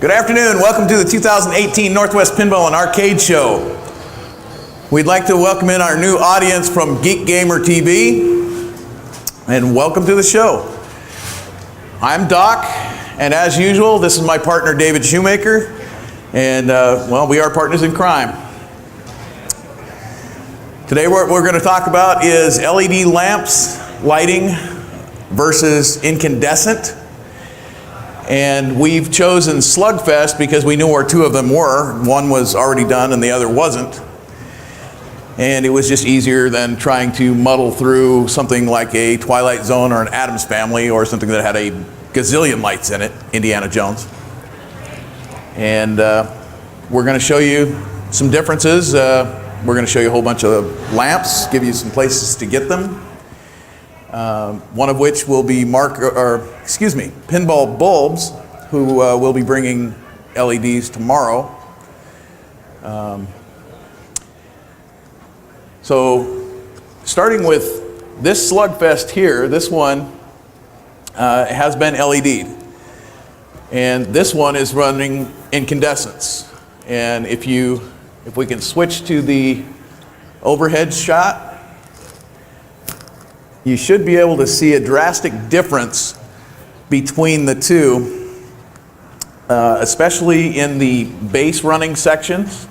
Good afternoon. Welcome to the 2018 Northwest Pinball and Arcade Show. We'd like to welcome in our new audience from Geek Gamer TV, and welcome to the show. I'm Doc, and as usual, this is my partner David Shoemaker, and well, we are partners in crime. Today what we're going to talk about is LED lamps, lighting versus incandescent. And we've chosen Slugfest because we knew where two of them were. One was already done and the other wasn't. And it was just easier than trying to muddle through something like a Twilight Zone or an Addams Family or something that had a gazillion lights in it, Indiana Jones. And we're going to show you some differences. We're going to show you a whole bunch of lamps, give you some places to get them. One of which will be pinball bulbs, who will be bringing LEDs tomorrow. So starting with this Slugfest here, this one has been LED'd. And this one is running incandescents. And if we can switch to the overhead shot, you should be able to see a drastic difference between the two, especially in the base running sections,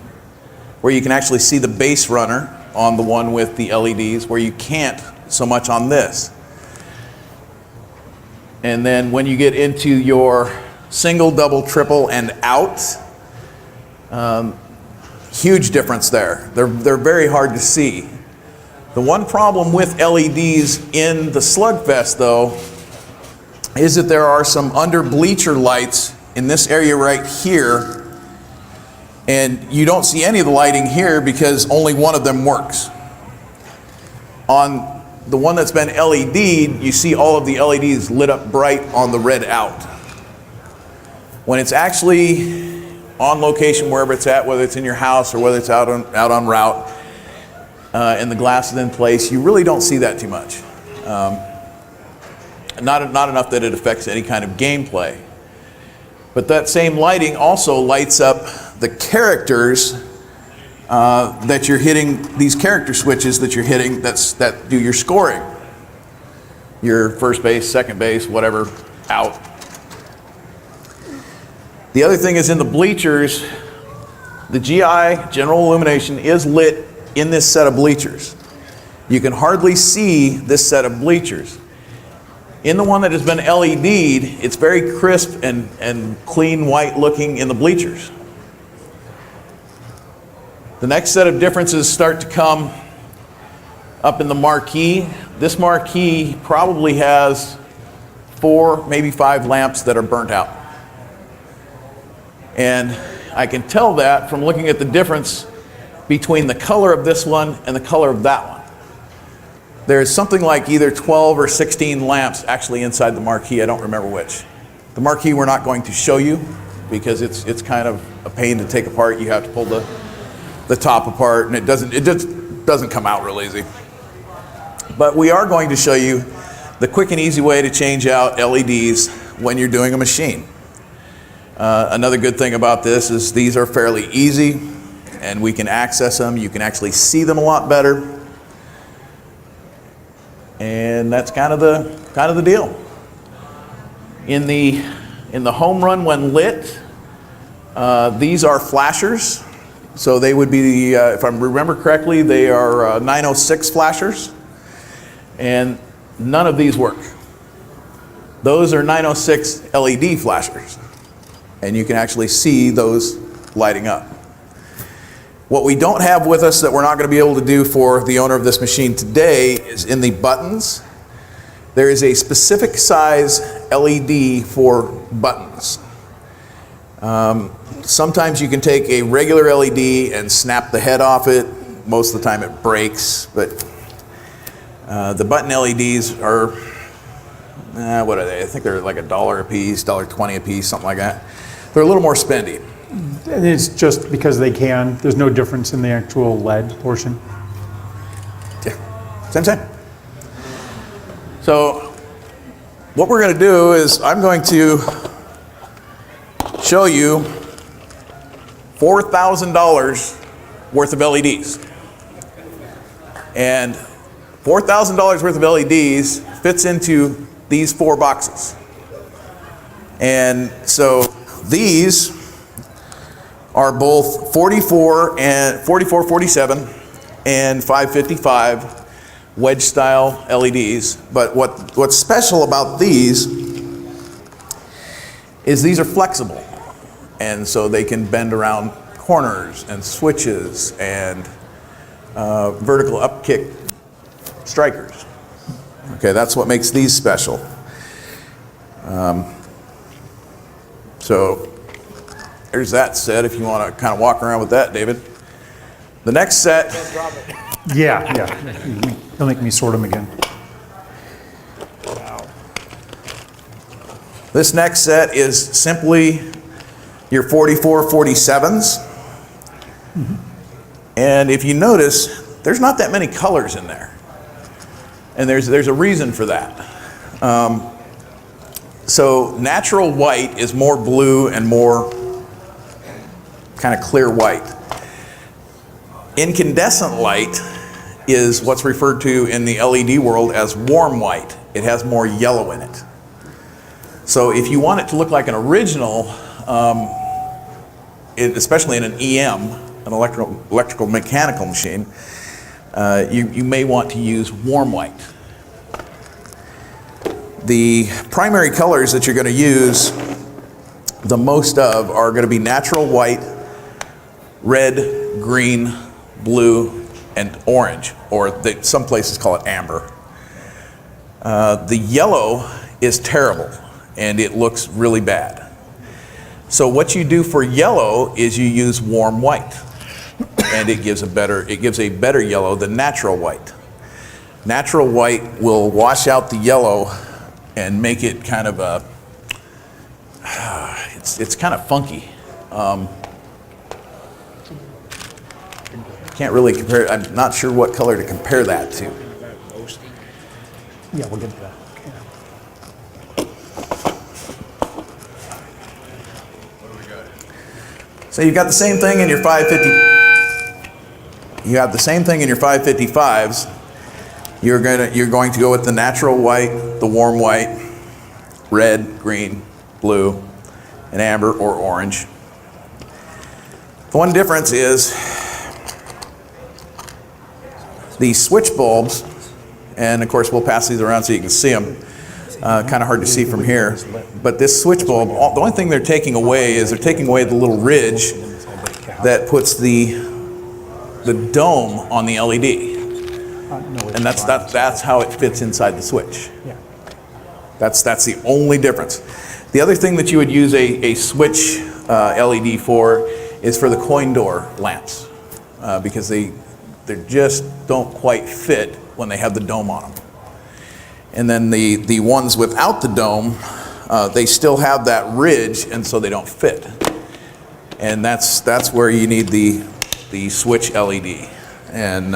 where you can actually see the base runner on the one with the LEDs, where you can't so much on this. And then when you get into your single, double, triple, and out, huge difference there. They're very hard to see. The one problem with LEDs in the Slugfest, though, is that there are some under bleacher lights in this area right here, and you don't see any of the lighting here because only one of them works. On the one that's been LED'd, you see all of the LEDs lit up bright on the red out. When it's actually on location, wherever it's at, whether it's in your house or whether it's out on route, and the glass is in place, you really don't see that too much. Not enough that it affects any kind of gameplay. But that same lighting also lights up the characters that you're hitting, these character switches that you're hitting that do your scoring. Your first base, second base, whatever, out. The other thing is in the bleachers, the GI, general illumination, is lit in this set of bleachers. You can hardly see this set of bleachers. In the one that has been LED'd, it's very crisp and clean white looking in the bleachers. The next set of differences start to come up in the marquee. This marquee probably has 4, maybe 5 lamps that are burnt out. And I can tell that from looking at the difference between the color of this one and the color of that one. There's something like either 12 or 16 lamps actually inside the marquee. I don't remember which. The marquee we're not going to show you because it's kind of a pain to take apart. You have to pull the top apart, and it just doesn't come out real easy. But we are going to show you the quick and easy way to change out LEDs when you're doing a machine. Another good thing about this is these are fairly easy, and we can access them. You can actually see them a lot better. And that's kind of the deal. In the home run when lit, these are flashers. So they would be, if I remember correctly, they are 906 flashers. And none of these work. Those are 906 LED flashers. And you can actually see those lighting up. What we don't have with us that we're not going to be able to do for the owner of this machine today is in the buttons. There is a specific size LED for buttons. Sometimes you can take a regular LED and snap the head off it. Most of the time it breaks, but the button LEDs are, what are they? I think they're like $1 a piece, $1.20 a piece, something like that. They're a little more spendy. And it's just because they can. There's no difference in the actual lead portion. Yeah, same. So what we're going to do is I'm going to show you $4,000 worth of LEDs. And $4,000 worth of LEDs fits into these 4 boxes. And so these are both 44 and 44, 47 and 555 wedge style LEDs. But what's special about these is these are flexible. And so they can bend around corners and switches and vertical upkick strikers. Okay, that's what makes these special. So there's that set if you want to kind of walk around with that, David. The next set. Yeah. He'll make me sort them again. This next set is simply your 44, 47s. Mm-hmm. And if you notice, there's not that many colors in there. And there's a reason for that. So natural white is more blue and more kind of clear white. Incandescent light is what's referred to in the LED world as warm white. It has more yellow in it. So if you want it to look like an original, especially in an EM, an electrical mechanical machine, you may want to use warm white. The primary colors that you're going to use the most of are going to be natural white, red, green, blue, and orange, or some places call it amber. The yellow is terrible, and it looks really bad. So what you do for yellow is you use warm white, and it gives a better yellow than natural white. Natural white will wash out the yellow and make it kind of a, it's kind of funky. Can't really compare, I'm not sure what color to compare that to. Yeah, we'll get to that. So you've got the same thing in your 550. You have the same thing in your 555s. You're going to go with the natural white, the warm white, red, green, blue, and amber or orange. The one difference is the switch bulbs, and of course we'll pass these around so you can see them. Kind of hard to see from here, but this switch bulb, the only thing they're taking away is they're taking away the little ridge that puts the dome on the LED. And that's how it fits inside the switch. That's the only difference. The other thing that you would use a switch LED for is for the coin door lamps, because they just don't quite fit when they have the dome on them. And then the ones without the dome, they still have that ridge, and so they don't fit. And that's where you need the switch LED. And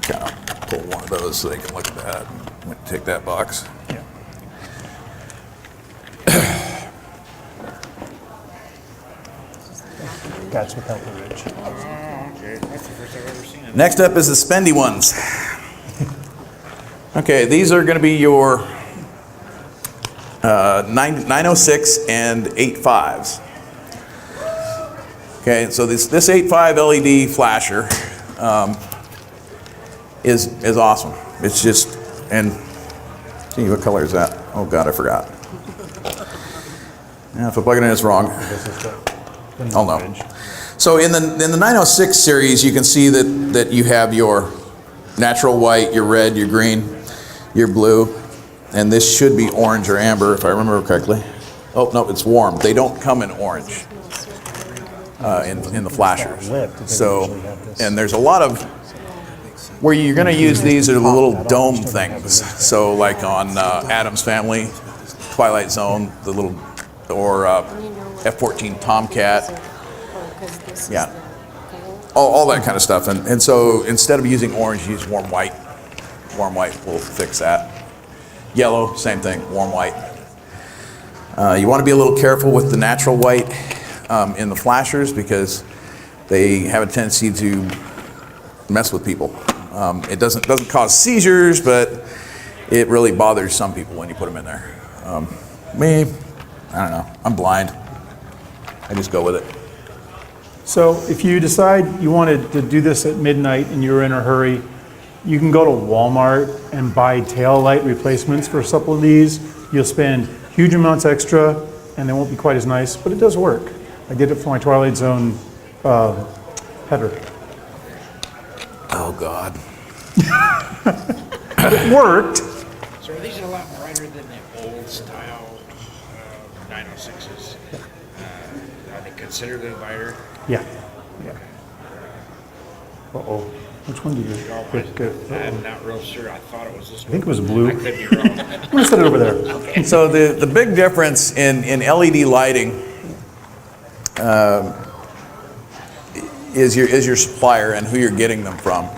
kind of pull one of those so they can look at that. I'm going to take that box. Yeah. That's without the ridge. Okay, that's the first I've ever seen it. Next up is the spendy ones. Okay, these are going to be your 906 and 85s. Okay, so this 85 LED flasher is awesome. It's just, and see what color is that? Oh God, I forgot. Yeah, if I plug it in, it's wrong. Oh no. So in the 906 series, you can see that you have your natural white, your red, your green, your blue, and this should be orange or amber if I remember correctly. Oh no, it's warm. They don't come in orange in the flashers. So, and there's a lot of where you're going to use these are the little dome things. So like on Addams Family, Twilight Zone, the little, or F-14 Tomcat. Yeah, all that kind of stuff. And so instead of using orange, use warm white. Warm white will fix that. Yellow, same thing, warm white. You want to be a little careful with the natural white in the flashers because they have a tendency to mess with people. It doesn't cause seizures, but it really bothers some people when you put them in there. Me, I don't know. I'm blind. I just go with it. So if you decide you wanted to do this at midnight and you're in a hurry, you can go to Walmart and buy tail light replacements for a couple of these. You'll spend huge amounts extra and they won't be quite as nice, but it does work. I did it for my Twilight Zone header. Oh, God. It worked. So are these a lot brighter than the old style 906s? Are they considerably brighter? Yeah. Yeah. Uh-oh. Which one did you get? I'm not real sure. I thought it was this one. I think it was blue. I could be wrong. I'm gonna set it over there. So the big difference in LED lighting is your supplier and who you're getting them from.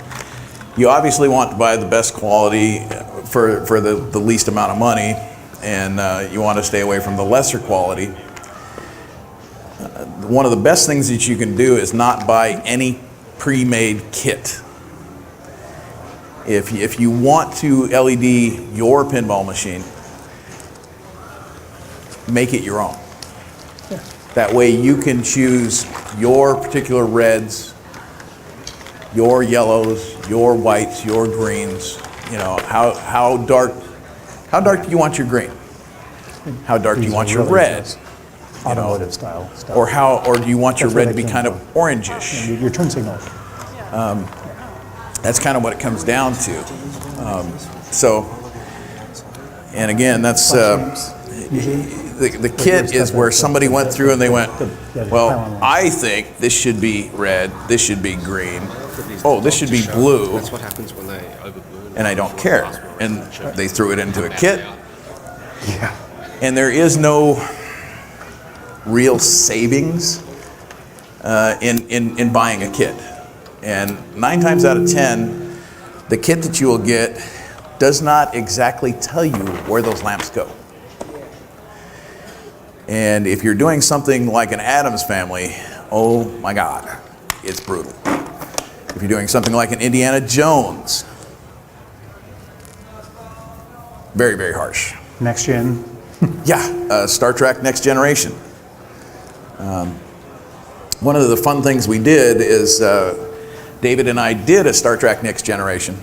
You obviously want to buy the best quality for the least amount of money, and you want to stay away from the lesser quality. One of the best things that you can do is not buy any pre-made kit. If you want to LED your pinball machine, make it your own. Yeah. That way you can choose your particular reds, your yellows, your whites, your greens. You know, how dark do you want your green? How dark do you want your red? Automotive style stuff. Or do you want your That's where red to they be came kind of from. orangish? Your turn signal. That's kind of what it comes down to. And again, that's the kit is where somebody went through and they went, well, I think this should be red, this should be green, oh, this should be blue, That's what happens when they overblue. and I don't care. And they threw it into a kit, Yeah. and there is no real savings in buying a kit. And 9 times out of 10, the kit that you will get does not exactly tell you where those lamps go. And if you're doing something like an Addams Family, oh my God, it's brutal. If you're doing something like an Indiana Jones, very, very harsh. Next gen. Yeah, Star Trek Next Generation. One of the fun things we did is David and I did a Star Trek Next Generation.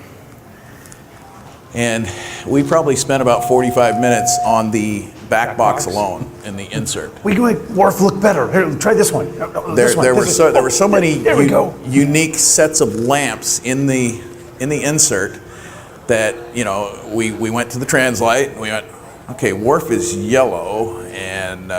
And we probably spent about 45 minutes on the back box alone in the insert. We can make Worf look better. Here, try this one. There were so many there we go. unique sets of lamps in the insert that, you know, we went to the translite and we went, okay, Worf is yellow and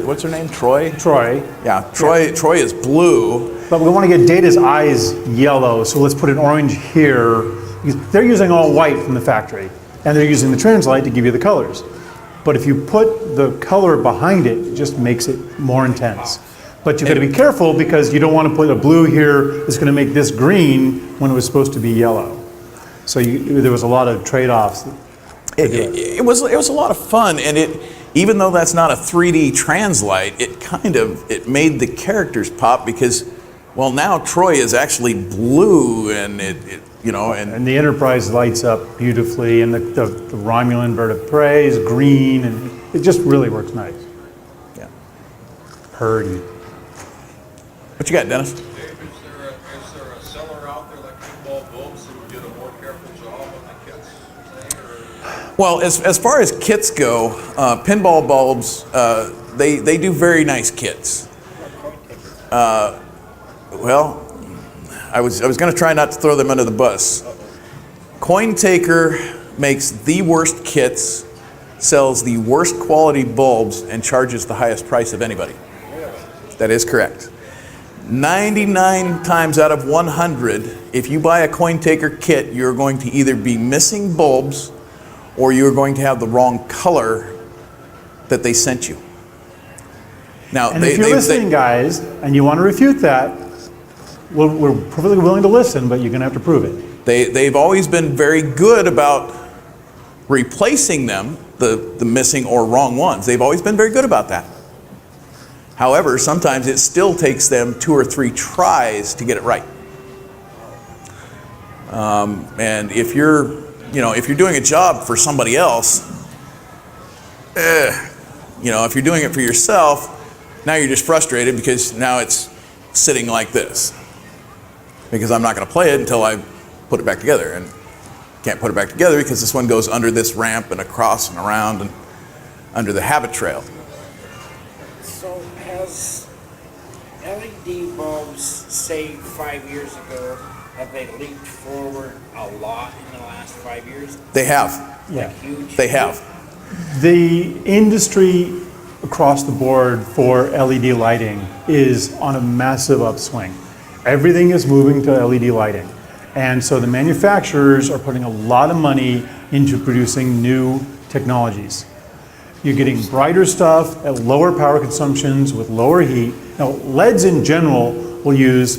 what's her name? Troy? Troy. Yeah, Troy is blue. But we want to get Data's eyes yellow, so let's put an orange here. Because they're using all white from the factory, and they're using the translite to give you the colors. But if you put the color behind it, it just makes it more intense. But you've got to be careful because you don't want to put a blue here that's going to make this green when it was supposed to be yellow. So there was a lot of trade-offs. It was a lot of fun, and even though that's not a 3D translite, it made the characters pop because, well, now Troy is actually blue, and And the Enterprise lights up beautifully, and the Romulan bird of prey is green, and it just really works nice. yeah. Purdy. What you got, Dennis? Dave, is there a seller out there like Pinball Bulbs who would do a more careful job on the kits? Well, as far as kits go, Pinball Bulbs, they do very nice kits. Well, I was going to try not to throw them under the bus. Coin Taker makes the worst kits, sells the worst quality bulbs, and charges the highest price of anybody. That is correct. 99 times out of 100, if you buy a Coin Taker kit, you're going to either be missing bulbs or you're going to have the wrong color that they sent you. Now, And if you're listening, guys, and you want to refute that, we're perfectly willing to listen, but you're going to have to prove it. They've always been very good about replacing them the missing or wrong ones. They've always been very good about that. However, sometimes it still takes them 2 or 3 tries to get it right. And if you're doing a job for somebody else, if you're doing it for yourself, now you're just frustrated because now it's sitting like this. Because I'm not going to play it until I put it back together, and can't put it back together because this one goes under this ramp and across and around and under the habit trail. So has LED bulbs, say 5 years ago, have they leaped forward a lot in the last 5 years? They have. Yeah. Huge. They have. The industry across the board for LED lighting is on a massive upswing. Everything is moving to LED lighting. And so the manufacturers are putting a lot of money into producing new technologies. You're getting brighter stuff at lower power consumptions with lower heat. Now, LEDs in general will use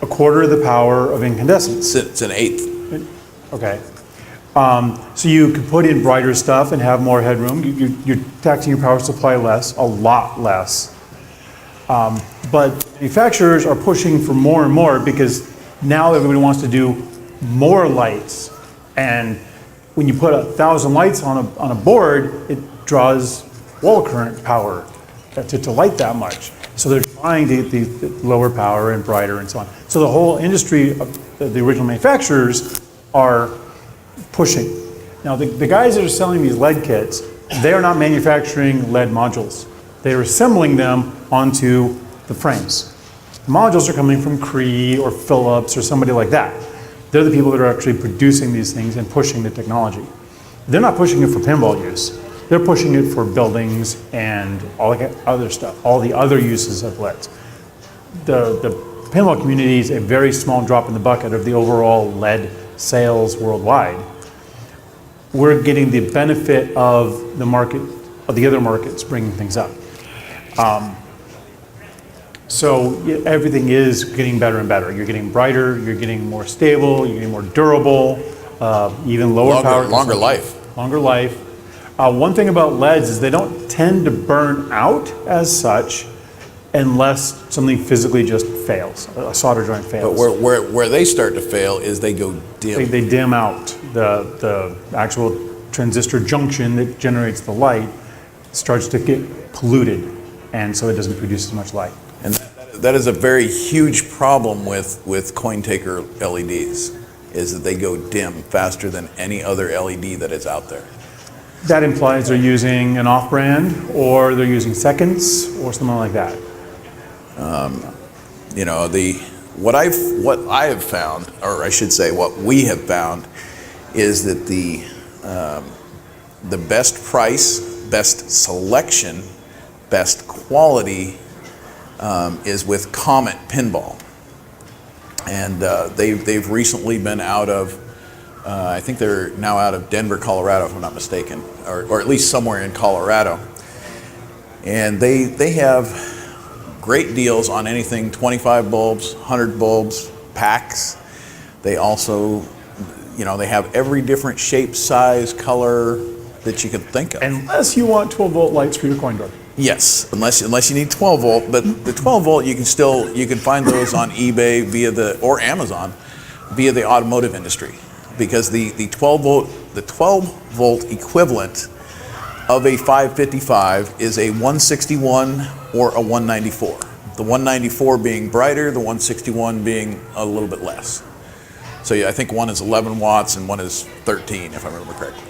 1/4 of the power of incandescents. It's an eighth. Okay. So you can put in brighter stuff and have more headroom. You're taxing your power supply less, a lot less. But manufacturers are pushing for more and more because now everybody wants to do more lights. And when you put 1,000 lights on a board, it draws wall current power to light that much. So they're trying to get the lower power and brighter and so on. So the whole industry of the original manufacturers are pushing. Now the guys that are selling these LED kits, they are not manufacturing LED modules. They are assembling them onto the frames. The modules are coming from Cree or Philips or somebody like that. They're the people that are actually producing these things and pushing the technology. They're not pushing it for pinball use. They're pushing it for buildings and all the other stuff, all the other uses of LEDs. The pinball community is a very small drop in the bucket of the overall LED sales worldwide. We're getting the benefit of the market, of the other markets bringing things up. So everything is getting better and better. You're getting brighter, you're getting more stable, you're getting more durable, even lower power. Longer life. Longer life. One thing about LEDs is they don't tend to burn out as such unless something physically just fails, a solder joint fails. But where they start to fail is they go dim. They dim out. The actual transistor junction that generates the light starts to get polluted, and so it doesn't produce as much light. And that is a very huge problem with coin taker LEDs, is that they go dim faster than any other LED that is out there. That implies they're using an off-brand, or they're using seconds, or something like that. What I have found, or I should say, what we have found, is that the best price, best selection, best quality is with Comet Pinball, and they've recently been out of. I think they're now out of Denver, Colorado, if I'm not mistaken, or at least somewhere in Colorado. And they have great deals on anything 25 bulbs, 100 bulbs, packs. They also, they have every different shape, size, color that you could think of. Unless you want 12-volt lights for your coin door. Yes, unless you need 12 volt, but the 12 volt you can find those on eBay or Amazon via the automotive industry. Because the 12 volt equivalent of a 555 is a 161 or a 194. The 194 being brighter, the 161 being a little bit less. So yeah, I think one is 11 watts and one is 13, if I remember correctly.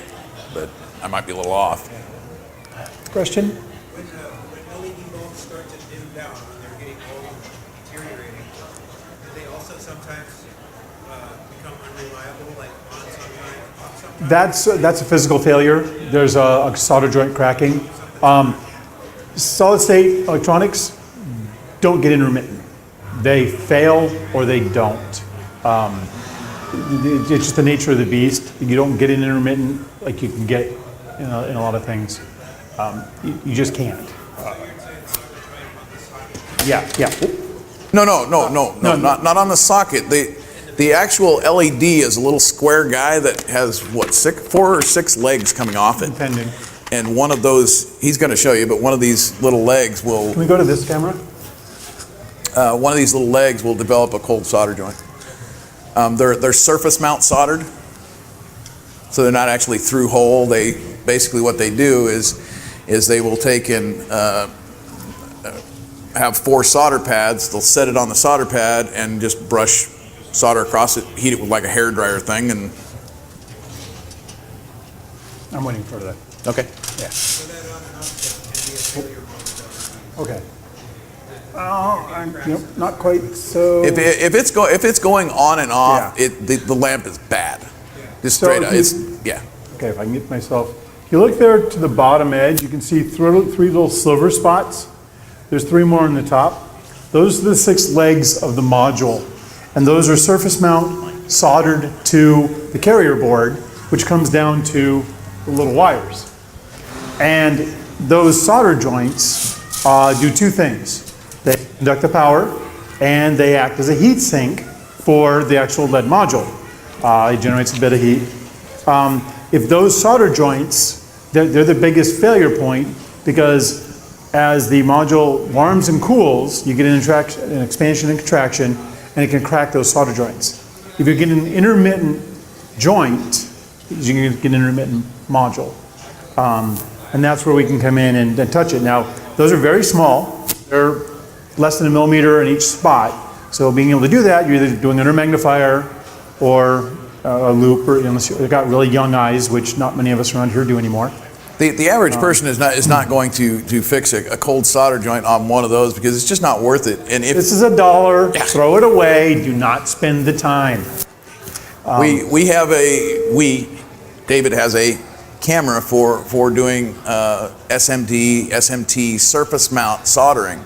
But I might be a little off. Question? When LED bulbs start to dim down, when they're getting old and deteriorating, do they also sometimes become unreliable, like on sometimes, off sometimes? That's a physical failure. There's a solder joint cracking. Solid state electronics don't get intermittent. They fail or they don't. It's just the nature of the beast. You don't get an intermittent like you can get in a lot of things. You just can't. Yeah. No, not on the socket. They The actual LED is a little square guy that has, what, 4 or 6 legs coming off it. Depending. And one of those, he's going to show you, but one of these little legs will, Can we go to this camera? one of these little legs will develop a cold solder joint. They're surface mount soldered, so they're not actually through hole. They basically what they do is they will take and have 4 solder pads. They'll set it on the solder pad and just brush solder across it, heat it with like a hair dryer thing, and I'm waiting for that. okay. Yeah. So that on and off can be a failure mode. Okay. Nope, not quite so. If it's going on and off, Yeah. the lamp is bad. Just So straight if up. you- It's yeah. Okay, if I can get myself, if you look there to the bottom edge, you can see 3 little silver spots. There's 3 more on the top. Those are the 6 legs of the module. And those are surface mount soldered to the carrier board, which comes down to the little wires. And those solder joints do 2 things. They conduct the power, and they act as a heat sink for the actual lead module. It generates a bit of heat. If those solder joints, they're the biggest failure point, because as the module warms and cools, you get an expansion and contraction, and it can crack those solder joints. If you get an intermittent joint, you can get an intermittent module. And that's where we can come in and touch it. Now, those are very small. They're less than 1 millimeter in each spot. So being able to do that, you're either doing under magnifier or a loop, or unless you've got really young eyes, which not many of us around here do anymore. The average person is not going to fix a cold solder joint on one of those, because it's just not worth it. And if This is $1, throw it away, do not spend the time. David has a camera for doing SMT surface mount soldering,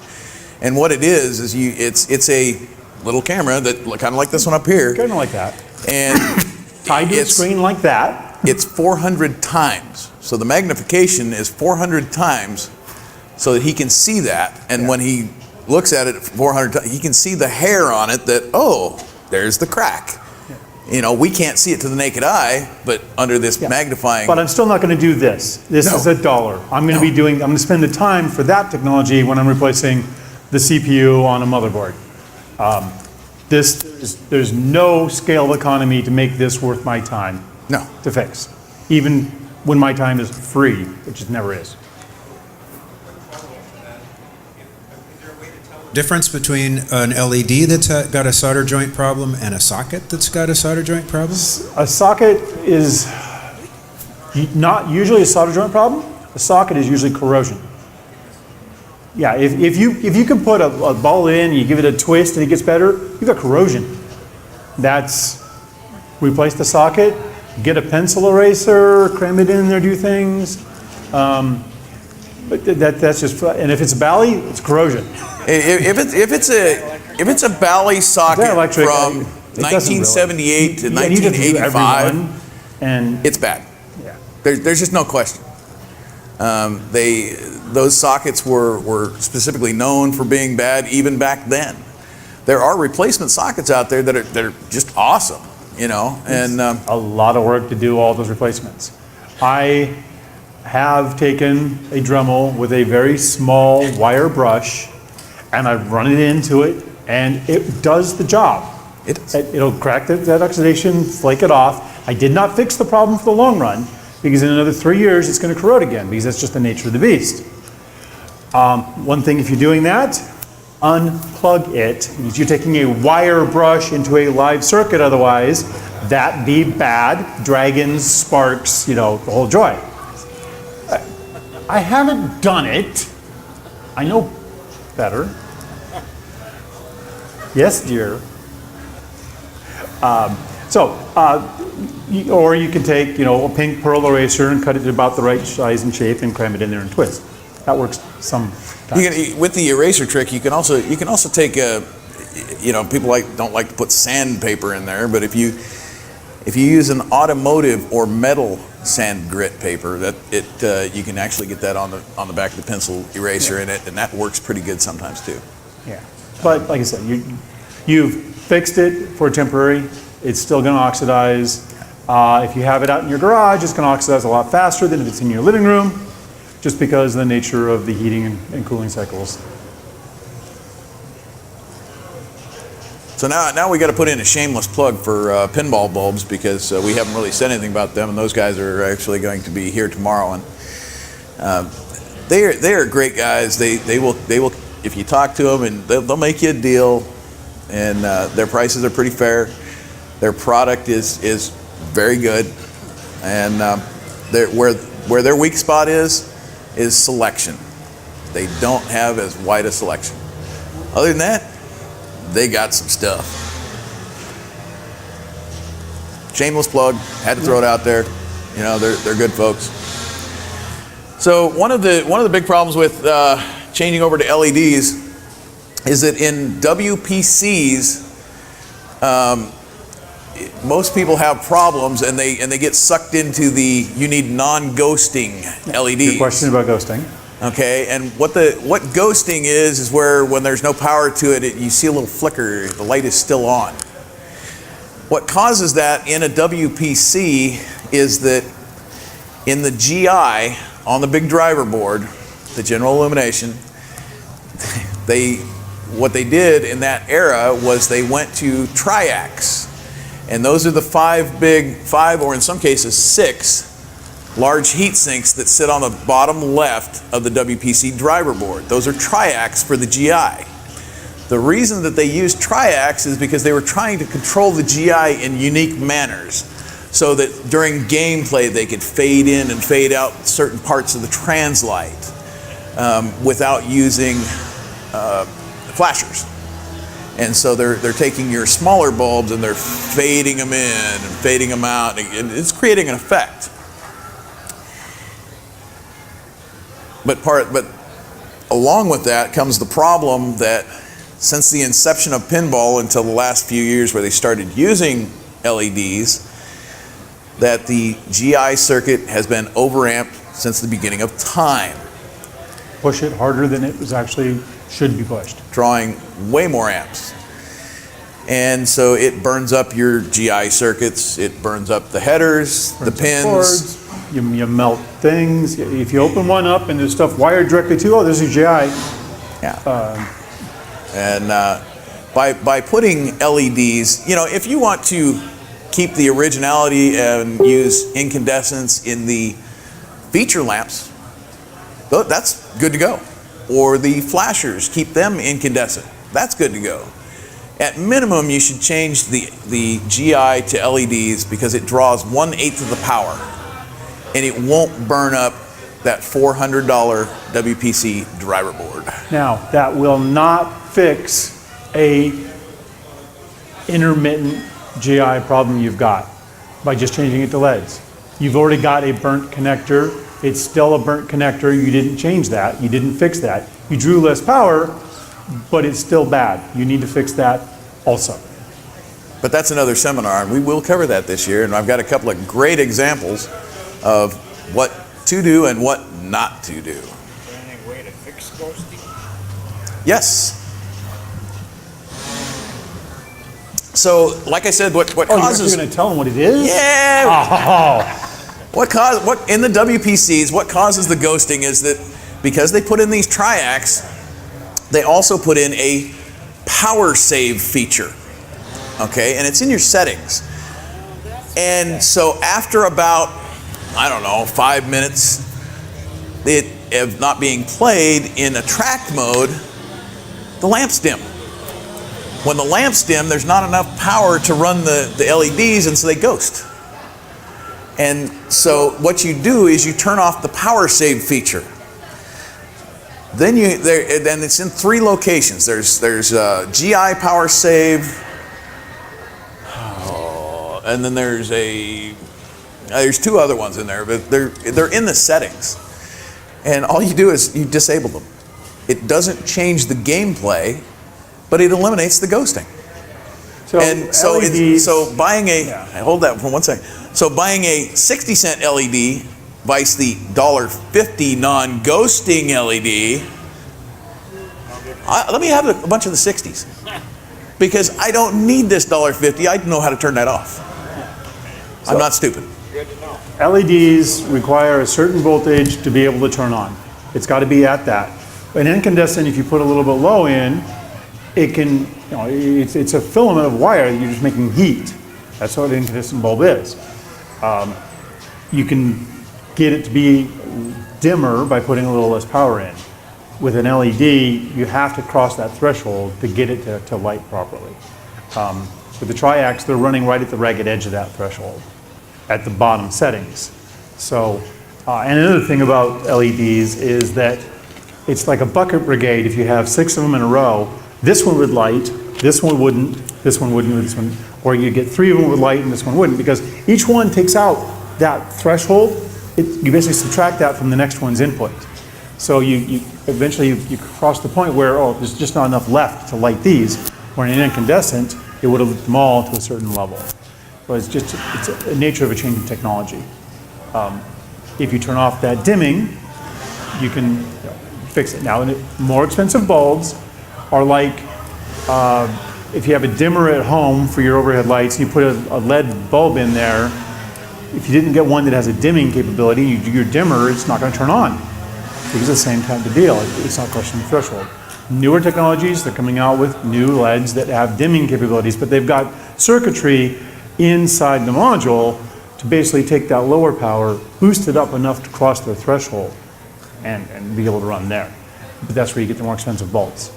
and what it is it's a little camera that kind of like this one up here, Kind of like that. and Tied to a screen like that. it's 400 times. So the magnification is 400 times, so that he can see that, and when he looks at it 400 times, he can see the hair on it that, oh, there's the crack. You know, we can't see it to the naked eye, but under this magnifying. But I'm still not going to do this. This No. is $1. I'm going to spend the time for that technology when I'm replacing the CPU on a motherboard. There's no scale economy to make this worth my time No. to fix, even when my time is free, which it never is. Difference between an LED that's got a solder joint problem and a socket that's got a solder joint problem? A socket is not usually a solder joint problem. A socket is usually corrosion. Yeah, if you can put a ball in, you give it a twist and it gets better, you've got corrosion. That's replace the socket, get a pencil eraser, cram it in there, do things. But that's just, and if it's a Bally, it's corrosion. If it's a Bally socket That electric, from it doesn't 1978 to really. Yeah, you have to do every 1985, one, and it's bad. yeah. There's just no question. Those sockets were specifically known for being bad even back then. There are replacement sockets out there that are just awesome, you know, and A lot of work to do all those replacements. I have taken a Dremel with a very small wire brush, and I've run it into it, and it does the job. It'll crack that oxidation, flake it off. I did not fix the problem for the long run, because in another 3 years, it's going to corrode again, because that's just the nature of the beast. One thing, if you're doing that, unplug it, because you're taking a wire brush into a live circuit otherwise. That'd be bad. Dragons, sparks, the whole joy. I haven't done it. I know better. Yes, dear. Or you can take, a pink pearl eraser and cut it to about the right size and shape and cram it in there and twist. That works sometimes. with the eraser trick, you can also take people don't like to put sandpaper in there, but if you use an automotive or metal sand grit paper, you can actually get that on the back of the pencil eraser in it, and that works pretty good sometimes too. Yeah, but like I said, you've fixed it for temporary. it's still going to oxidize. If you have it out in your garage, it's going to oxidize a lot faster than if it's in your living room, just because of the nature of the heating and cooling cycles. So now we got to put in a shameless plug for pinball bulbs, because we haven't really said anything about them, and those guys are actually going to be here tomorrow. And they are great guys. They will if you talk to them, and they'll make you a deal, and their prices are pretty fair. Their product is very good, and where their weak spot is selection. They don't have as wide a selection. Other than that, they got some stuff. Shameless plug, had to throw it out there. You know, they're good folks. So one of the big problems with changing over to LEDs is that in WPCs, most people have problems, and they get sucked into you need non-ghosting LEDs. Good question about ghosting. Okay, and what ghosting is where when there's no power to it, you see a little flicker, the light is still on. What causes that in a WPC is that in the GI, on the big driver board, the general illumination, what they did in that era was they went to triacs. And those are the five, or in some cases 6, large heat sinks that sit on the bottom left of the WPC driver board. Those are triacs for the GI. The reason that they used triacs is because they were trying to control the GI in unique manners, so that during gameplay they could fade in and fade out certain parts of the translight without using flashers. And so they're taking your smaller bulbs and they're fading them in and fading them out, and it's creating an effect. But along with that comes the problem that since the inception of pinball until the last few years where they started using LEDs, that the GI circuit has been overamped since the beginning of time. Push it harder than it was actually should be pushed. Drawing way more amps. And so it burns up your GI circuits, it burns up the headers, the pins. Cords, you melt things. If you open one up and there's stuff wired directly to, this is GI. Yeah. And by putting LEDs, if you want to keep the originality and use incandescence in the feature lamps, that's good to go. Or the flashers, keep them incandescent. That's good to go. At minimum, you should change the GI to LEDs because it draws 1/8 of the power, and it won't burn up that $400 WPC driver board. Now, that will not fix a intermittent GI problem you've got by just changing it to LEDs. You've already got a burnt connector. It's still a burnt connector. You didn't change that. You didn't fix that. You drew less power, but it's still bad. You need to fix that also. But that's another seminar, and we will cover that this year. And I've got a couple of great examples of what to do and what not to do. Is there any way to fix ghosting? Yes. So, like I said, what causes? You're going to tell them what it is? Yeah. Oh. What in the WPCs? What causes the ghosting is that because they put in these triacs, they also put in a power save feature. Okay, and it's in your settings. And so after about 5 minutes of not being played in attract mode, the lamps dim. When the lamps dim, there's not enough power to run the LEDs, and so they ghost. And so what you do is you turn off the power save feature. Then it's in 3 locations. There's GI power save, and then there's 2 other ones in there, but they're in the settings. And all you do is you disable them. It doesn't change the gameplay, but it eliminates the ghosting. So buying hold that for 1 second. So buying a 60-cent LED vice the $1.50 non-ghosting LED. Let me have a bunch of the 60s, because I don't need this $1.50. I know how to turn that off. I'm not stupid. Good to know. LEDs require a certain voltage to be able to turn on. It's got to be at that. An incandescent, if you put a little bit low in, it can, you know, it's a filament of wire that you're just making heat. That's what an incandescent bulb is. You can get it to be dimmer by putting a little less power in. With an LED, you have to cross that threshold to get it to light properly. With the triacs, they're running right at the ragged edge of that threshold, at the bottom settings. So, and another thing about LEDs is that it's like a bucket brigade. If you have 6 of them in a row, this one would light, this one wouldn't, this one wouldn't, this one, or you get 3 of them would light and this one wouldn't, because each one takes out that threshold. You basically subtract that from the next one's input. So you eventually you cross the point where, oh, there's just not enough left to light these. Where in an incandescent, it would have lit them all to a certain level. So it's a nature of a change in technology. If you turn off that dimming, you can fix it. Now, more expensive bulbs are like, if you have a dimmer at home for your overhead lights, you put a LED bulb in there. If you didn't get one that has a dimming capability, you do your dimmer, it's not going to turn on. Because it's the same type of deal. It's not crossing the threshold. Newer technologies, they're coming out with new LEDs that have dimming capabilities, but they've got circuitry inside the module to basically take that lower power, boost it up enough to cross the threshold, and be able to run there. But that's where you get the more expensive bulbs.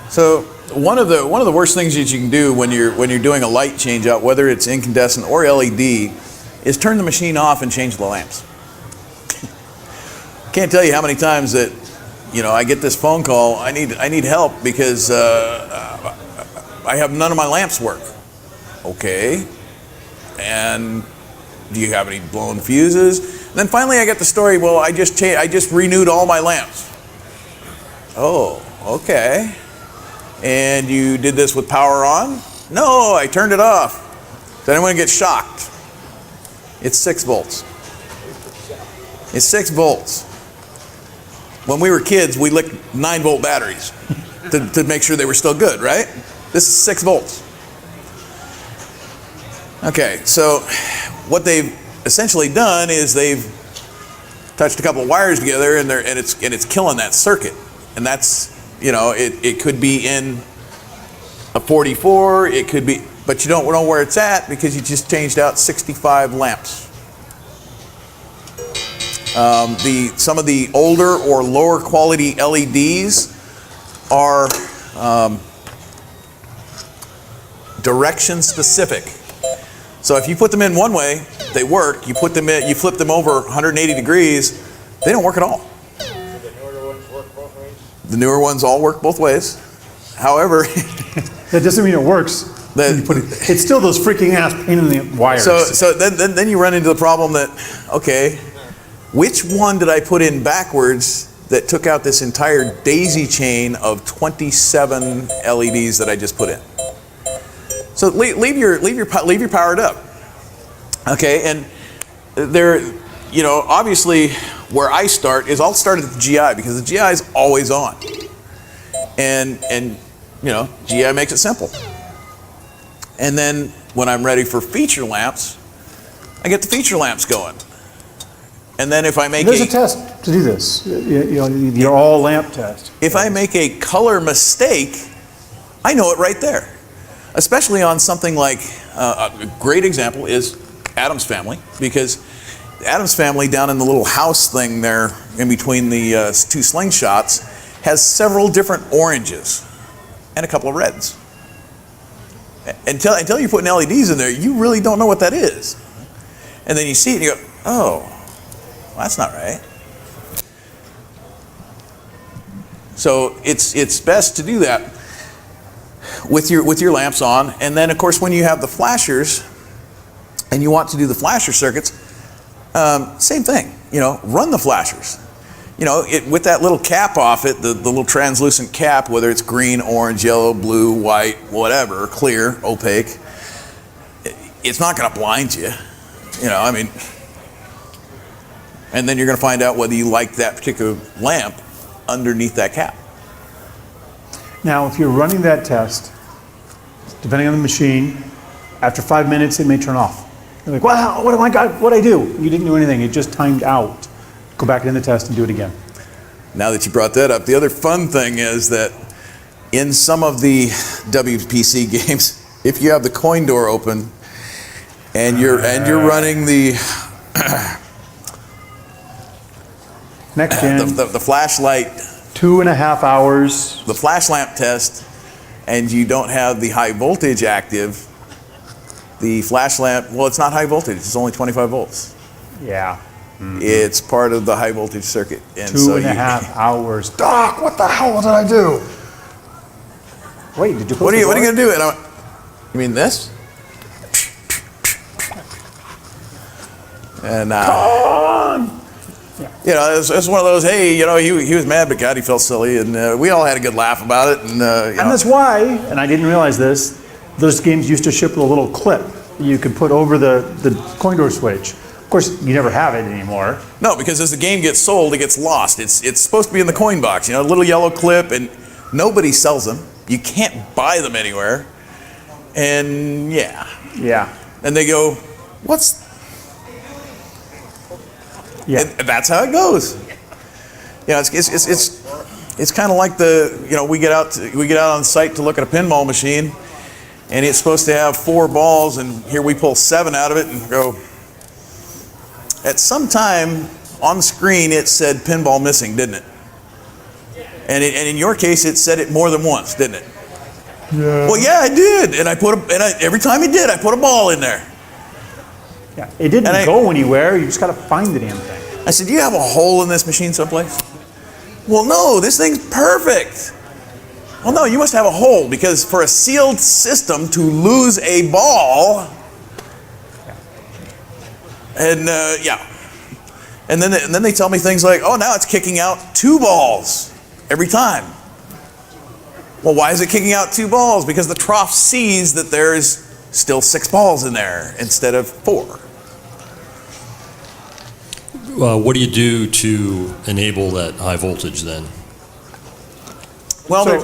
So one of the worst things that you can do when you're doing a light change out, whether it's incandescent or LED, is turn the machine off and change the lamps. Can't tell you how many times that, you know, I get this phone call. I need help because I have none of my lamps work. Okay, and do you have any blown fuses? And then finally I get the story. Well, I just renewed all my lamps. Oh, okay. And you did this with power on? No, I turned it off. So anyone get shocked? It's 6 volts. It's 6 volts. When we were kids, we licked 9-volt batteries to make sure they were still good, right? This is 6 volts. Okay, so what they've essentially done is they've touched a couple of wires together, and it's killing that circuit. And that's, you know, it could be in a 44, it could be, but you don't know where it's at because you just changed out 65 lamps. Some of the older or lower quality LEDs are direction specific. So if you put them in one way, they work. You put them in, you flip them over 180 degrees, they don't work at all. The newer ones work both ways? The newer ones all work both ways. However, That doesn't mean it works. When you put it, it's still those freaking ass pain in the wires. so then you run into the problem that, okay, which one did I put in backwards that took out this entire daisy chain of 27 LEDs that I just put in? So leave your powered up. Okay, and there, you know, obviously where I start is I'll start at the GI because the GI is always on. And you know, GI makes it simple. And then when I'm ready for feature lamps, I get the feature lamps going. And then if I make there's a test to do this. You know, your all lamp test. if I make a color mistake, I know it right there. Especially on something like, a great example is Adam's Family, because Adam's Family down in the little house thing there in between the 2 slingshots has several different oranges and a couple of reds. Until you put LEDs in there, you really don't know what that is. And then you see it and you go, oh, well, that's not right. So it's best to do that with your lamps on. And then of course when you have the flashers and you want to do the flasher circuits, same thing, you know, run the flashers. You know, with that little cap off it, the little translucent cap, whether it's green, orange, yellow, blue, white, whatever, clear, opaque, it's not going to blind you. You know, I mean, and then you're going to find out whether you like that particular lamp underneath that cap. Now, if you're running that test, depending on the machine, after 5 minutes, it may turn off. You're like, wow, what'd I do? You didn't do anything, it just timed out. Go back in the test and do it again. Now that you brought that up, the other fun thing is that in some of the WPC games, if you have the coin door open and you're running the Next gen, the flashlight, 2.5 hours. the flash lamp test, and you don't have the high voltage active, the flash lamp, well, it's not high voltage, it's only 25 volts. Yeah. It's part of the high voltage circuit. And Two and a half hours. Doc, what the hell did I do? Wait, did you What are you going to do? And I went, you mean this? And, you know, it's one of those, hey, you know, he was mad, but God, he felt silly. And we all had a good laugh about it. And, you know. And that's why, and I didn't realize this, those games used to ship with a little clip you could put over the coin door switch. Of course, you never have it anymore. No, because as the game gets sold, it gets lost. It's supposed to be in the coin box, you know, a little yellow clip, and nobody sells them. You can't buy them anywhere. And yeah. Yeah. And they go, what's... Yeah. And that's how it goes. You know, it's kind of like the, you know, we get out on site to look at a pinball machine, and it's supposed to have 4 balls, and here we pull 7 out of it and go. At some time on the screen it said pinball missing, didn't it? And in your case it said it more than once, didn't it? Yeah. Well, yeah, I did, and every time it did, I put a ball in there. Yeah. It didn't go anywhere. You just got to find the damn thing. I said, do you have a hole in this machine someplace? Well, no, this thing's perfect. Well, no, you must have a hole, because for a sealed system to lose a ball, and yeah, and then they tell me things like, oh, now it's kicking out 2 balls every time. Well, why is it kicking out 2 balls? Because the trough sees that there's still 6 balls in there instead of 4. What do you do to enable that high voltage then? Well, So,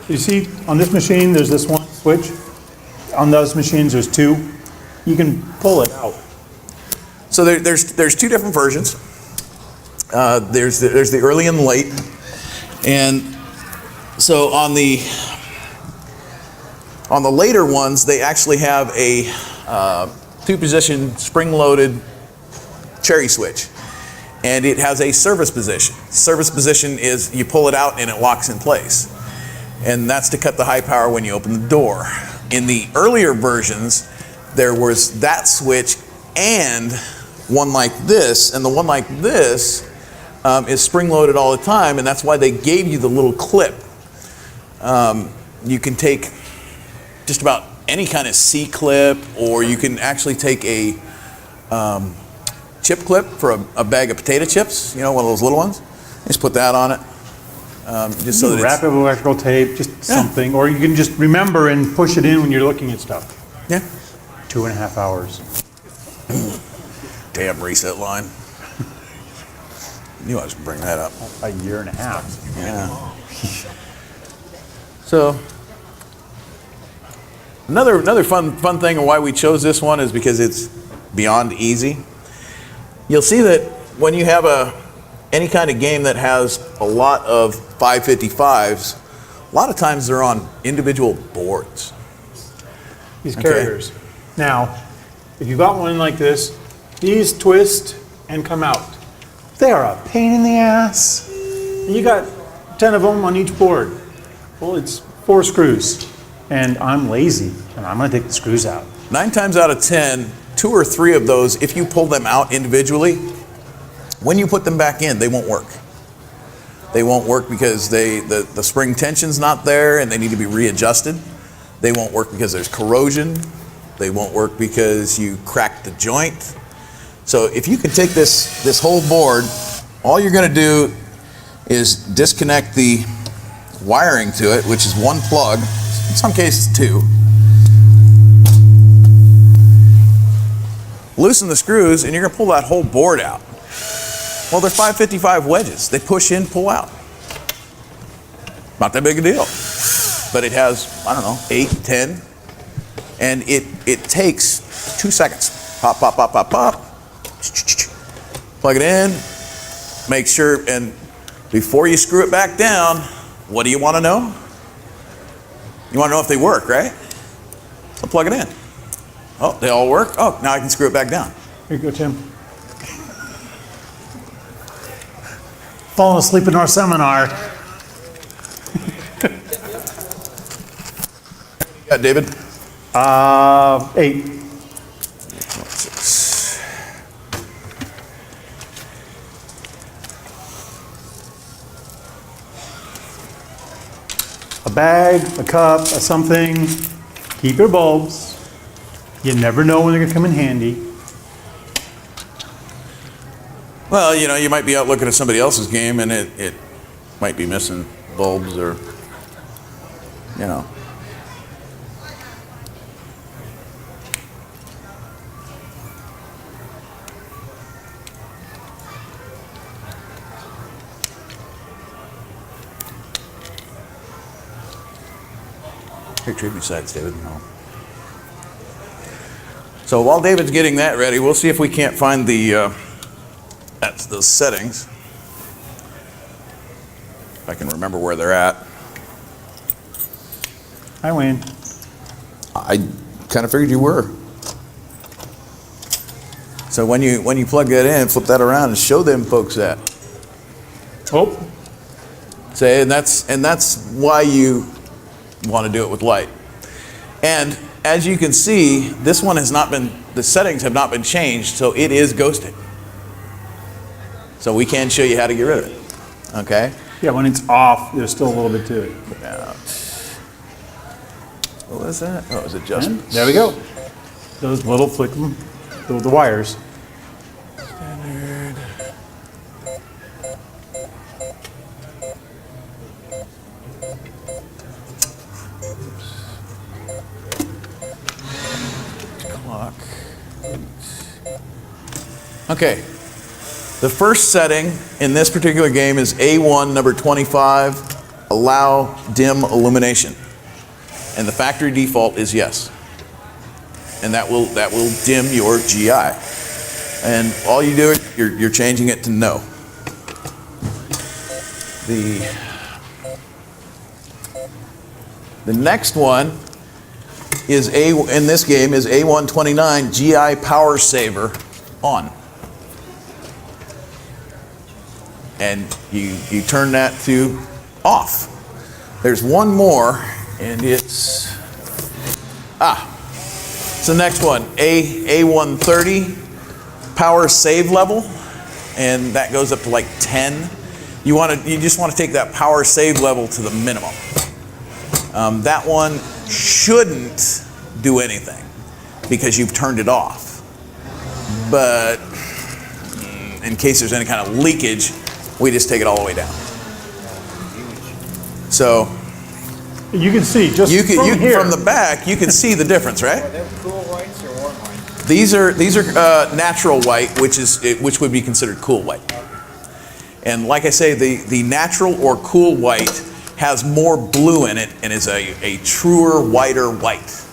you see, on this machine, there's this one switch. On those machines, there's 2. You can pull it out. so there's 2 different versions. There's the early and the late, and so on the later ones, they actually have a 2-position spring-loaded cherry switch, and it has a service position. Service position is you pull it out and it locks in place, and that's to cut the high power when you open the door. In the earlier versions, there was that switch and one like this, and the one like this is spring-loaded all the time, and that's why they gave you the little clip. You can take just about any kind of C-clip, or you can actually take a chip clip for a bag of potato chips, you know, one of those little ones. Just put that on it. Just so that Wrap it with electrical tape, just something, or you can just remember and push it in when you're looking at stuff. yeah. 2.5 hours. Damn reset line. Knew I was gonna bring that up. A year and a half. Yeah. So another fun thing of why we chose this one is because it's beyond easy. You'll see that when you have any kind of game that has a lot of 555s, a lot of times they're on individual boards. These carriers. Now, if you got one like this, these twist and come out. They are a pain in the ass. And you got 10 of them on each board. Well, it's 4 screws. And I'm lazy, and I'm gonna take the screws out. 9 times out of 10, 2 or 3 of those, if you pull them out individually, when you put them back in, they won't work. They won't work because the spring tension's not there and they need to be readjusted. They won't work because there's corrosion. They won't work because you cracked the joint. So if you can take this whole board, all you're gonna do is disconnect the wiring to it, which is 1 plug, in some cases 2. Loosen the screws and you're gonna pull that whole board out. Well, they're 555 wedges. They push in, pull out. Not that big a deal. But it has, I don't know, 8, 10, and it takes 2 seconds. Pop, pop, pop, pop, pop. Plug it in, make sure, and before you screw it back down, what do you want to know? You want to know if they work, right? So plug it in. Oh, they all work? Oh, now I can screw it back down. Here you go, Tim. Falling asleep in our seminar. Yeah, David? 8. A bag, a cup, a something. Keep your bulbs. You never know when they're gonna come in handy. Well, you know, you might be out looking at somebody else's game and it might be missing bulbs or, you know. Here, trade me sides, David. No. So while David's getting that ready, we'll see if we can't find the that's the settings. If I can remember where they're at. Hi, Wayne. I kind of figured you were. So when you plug that in, flip that around and show them folks that. Oh, Say, and that's why you want to do it with light. And as you can see, this one has not been, the settings have not been changed, so it is ghosting. So we can show you how to get rid of it. Okay? yeah, when it's off, there's still a little bit to it. Now, what was that? Oh, it was adjustment. And there we go. Those little flick, the wires. Standard. Clock. Okay. The first setting in this particular game is A1 number 25, allow dim illumination. And the factory default is yes. And that will dim your GI. And all you do, you're changing it to no. The next one is in this game is A129 GI power saver on. And you turn that to off. There's one more, and it's the next one, A130 power save level, and that goes up to like 10. You just want to take that power save level to the minimum. That one shouldn't do anything because you've turned it off. But in case there's any kind of leakage, we just take it all the way down. So You can see just you from here. from the back, you can see the difference, right? Are they cool whites or warm whites? These are natural white, which would be considered cool white. And like I say, the natural or cool white has more blue in it and is a truer, whiter white.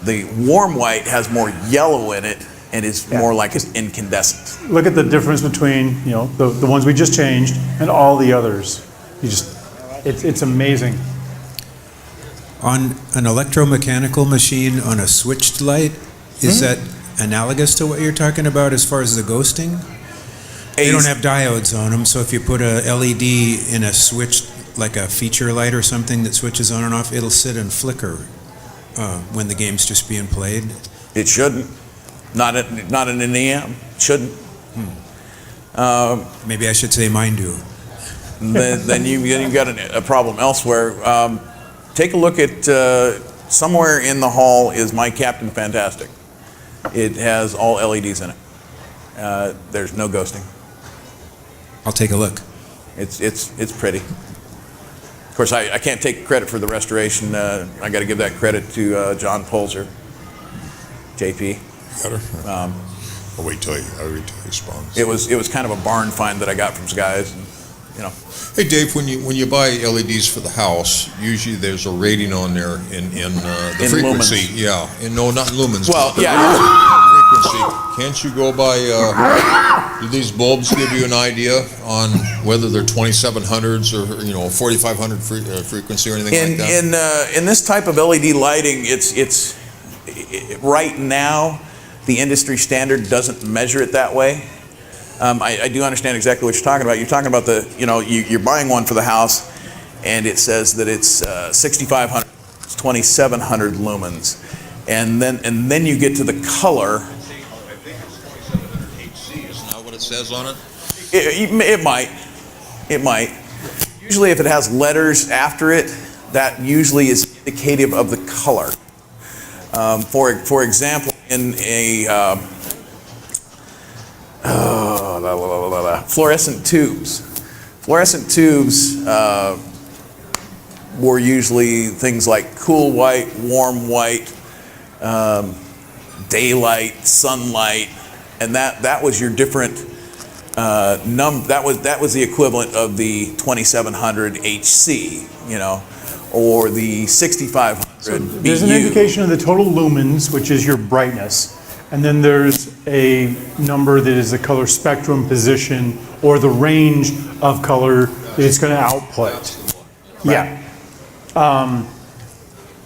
The warm white has more yellow in it and is more like an incandescent. Look at the difference between the ones we just changed and all the others. It's amazing. On an electromechanical machine on a switched light, is that analogous to what you're talking about as far as the ghosting? They don't have diodes on them, so if you put a LED in a switch, like a feature light or something that switches on and off, it'll sit and flicker when the game's just being played. It shouldn't. Not in an EM. Shouldn't. Maybe I should say mine do. Then you've got a problem elsewhere. Take a look at somewhere in the hall is My Captain Fantastic. It has all LEDs in it. There's no ghosting. I'll take a look. It's pretty. Of course, I can't take credit for the restoration. I got to give that credit to John Polzer, JP. I'll wait till he responds. It was kind of a barn find that I got from Skies. And, you know. Hey Dave, when you buy LEDs for the house, usually there's a rating on there in the In frequency. lumens. Yeah, and no, not lumens. Well, but yeah. frequency. Can't you go by? Do these bulbs give you an idea on whether they're 2700s or 4500 frequency or anything like that? In this type of LED lighting, it's right now the industry standard doesn't measure it that way. I do understand exactly what you're talking about. You're talking about you're buying one for the house, and it says that it's 6500, it's 2700 lumens, and then you get to the color. I think it's 2700 HC. Isn't that what it says on it? It might. Usually, if it has letters after it, that usually is indicative of the color. For example, in a fluorescent tubes. Fluorescent tubes were usually things like cool white, warm white, daylight, sunlight, and that was your different that was the equivalent of the 2700 HC, or the 6500 BU. There's an indication of the total lumens, which is your brightness, and then there's a number that is the color spectrum position or the range of color that it's going to output. Yeah.